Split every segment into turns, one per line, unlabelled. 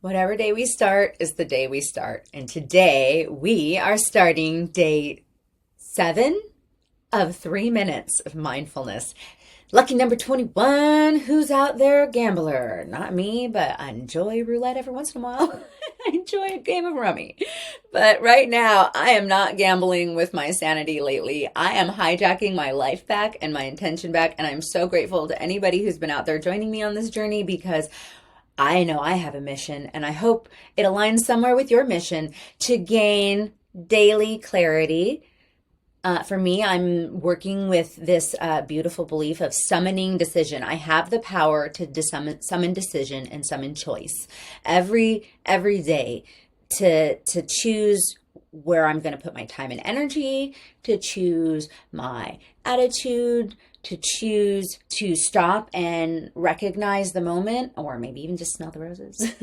Whatever day we start is the day we start. And today we are starting day 7 of 3 minutes of mindfulness. Lucky number 21. Who's out there, gambler? Not me, but I enjoy roulette every once in a while. I enjoy a game of rummy. But right now, I am not gambling with my sanity lately. I am hijacking my life back and my intention back. And I'm so grateful to anybody who's been out there joining me on this journey, because I know I have a mission, and I hope it aligns somewhere with your mission to gain daily clarity. For me, I'm working with this beautiful belief of summoning decision. I have the power to summon decision and summon choice every day to choose where I'm going to put my time and energy, to choose my attitude, to choose to stop and recognize the moment, or maybe even just smell the roses.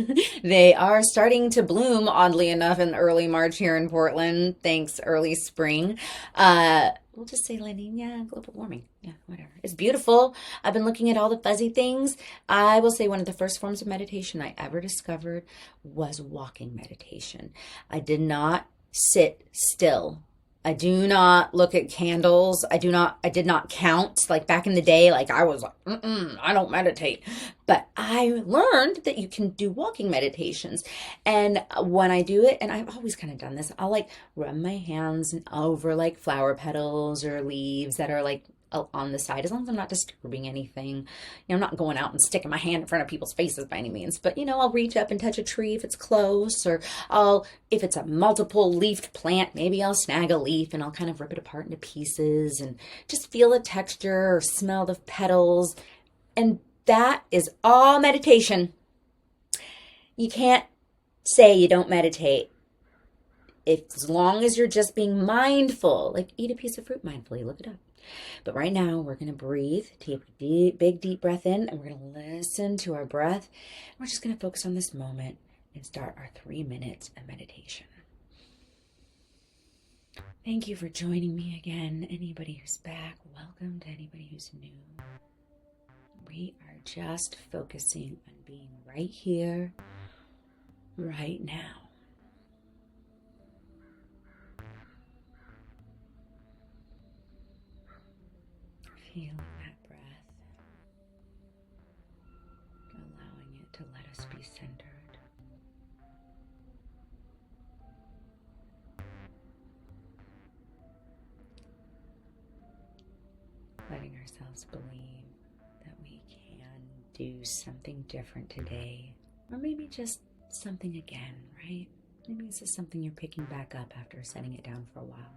They are starting to bloom, oddly enough, in early March here in Portland. Thanks, early spring. We'll just say La Nina, global warming. Yeah, whatever. It's beautiful. I've been looking at all the fuzzy things. I will say one of the first forms of meditation I ever discovered was walking meditation. I did not sit still. I do not look at candles. I did not count like back in the day. Like I was like, I don't meditate. But I learned that you can do walking meditations. And when I do it, and I've always kind of done this, I'll like rub my hands over like flower petals or leaves that are like on the side, as long as I'm not disturbing anything. I'm not going out and sticking my hand in front of people's faces by any means, but I'll reach up and touch a tree if it's close, or if it's a multiple leafed plant, maybe I'll snag a leaf and I'll kind of rip it apart into pieces and just feel the texture or smell the petals. And that is all meditation. You can't say you don't meditate as long as you're just being mindful. Like eat a piece of fruit mindfully, look it up. But right now, we're going to breathe, take a big, deep breath in, and we're going to listen to our breath. We're just going to focus on this moment and start our 3 minutes of meditation. Thank you for joining me again. Anybody who's back, welcome to anybody who's new. We are just focusing on being right here, right now. Feeling that breath, allowing it to let us be centered. Letting ourselves believe that we can do something different today, or maybe just something again, right? Maybe this is something you're picking back up after setting it down for a while.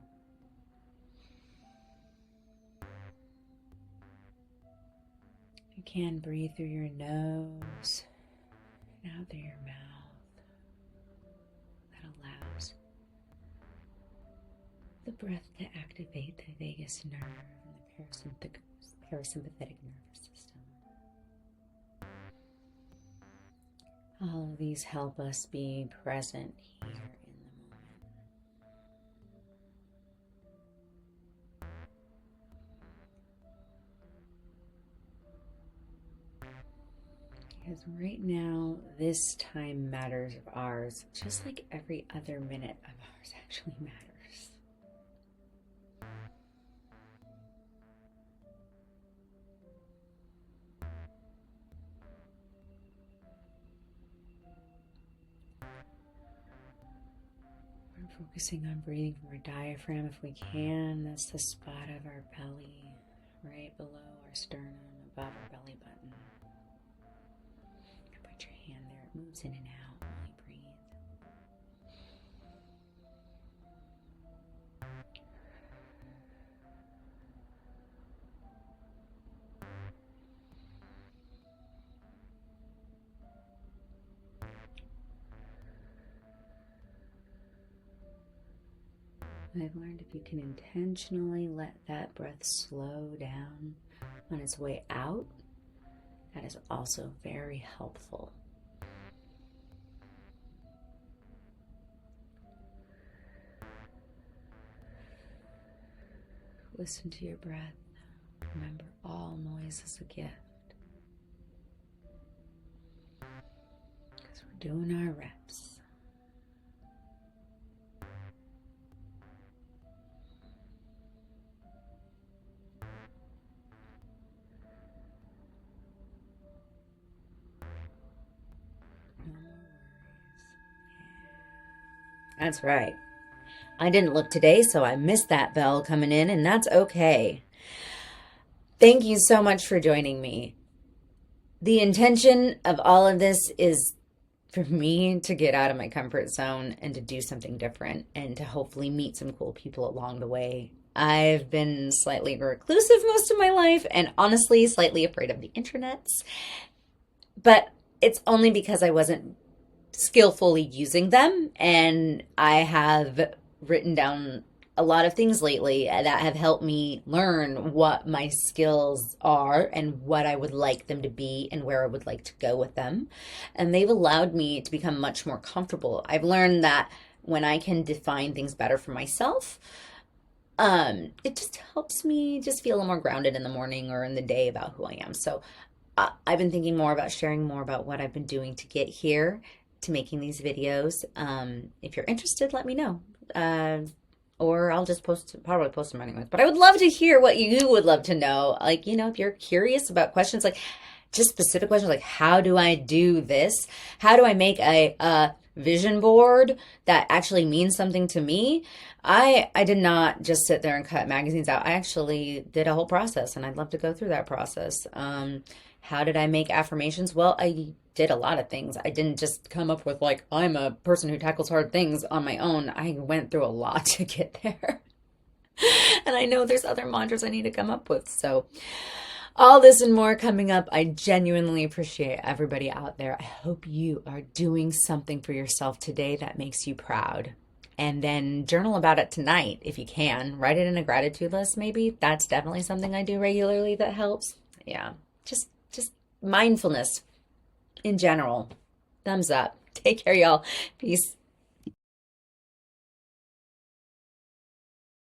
You can breathe through your nose and out through your mouth. That allows the breath to activate the vagus nerve and the parasympathetic nervous system. All of these help us be present here in the moment. Because right now, this time matters of ours, just like every other minute of ours actually matters. We're focusing on breathing from our diaphragm if we can. That's the spot of our belly, right below our sternum, above our belly button. Put your hand there, it moves in and out while you breathe. I've learned if you can intentionally let that breath slow down on its way out, that is also very helpful. Listen to your breath. Remember, all noise is a gift. Because we're Doing our reps. That's right. I didn't look today, so I missed that bell coming in, and that's okay. Thank you so much for joining me. The intention of all of this is for me to get out of my comfort zone and to do something different and to hopefully meet some cool people along the way. I've been slightly reclusive most of my life and honestly slightly afraid of the internets, but it's only because I wasn't skillfully using them, and I have written down a lot of things lately that have helped me learn what my skills are and what I would like them to be and where I would like to go with them. And they've allowed me to become much more comfortable. I've learned that when I can define things better for myself, it just helps me just feel a little more grounded in the morning or in the day about who I am. So I've been thinking more about sharing more about what I've been doing to get here, to making these videos. If you're interested, let me know. Or I'll just probably post them anyways. But I would love to hear what you would love to know. Like, if you're curious about questions, like just specific questions, like how do I do this? How do I make a vision board that actually means something to me? I did not just sit there and cut magazines out. I actually did a whole process, and I'd love to go through that process. How did I make affirmations? Well, I did a lot of things. I didn't just come up with like, I'm a person who tackles hard things on my own. I went through a lot to get there. And I know there's other mantras I need to come up with. So all this and more coming up. I genuinely appreciate everybody out there. I hope you are doing something for yourself today that makes you proud. And then journal about it tonight if you can. Write it in a gratitude list maybe. That's definitely something I do regularly that helps. Yeah. Just mindfulness in general. Thumbs up. Take care, y'all. Peace.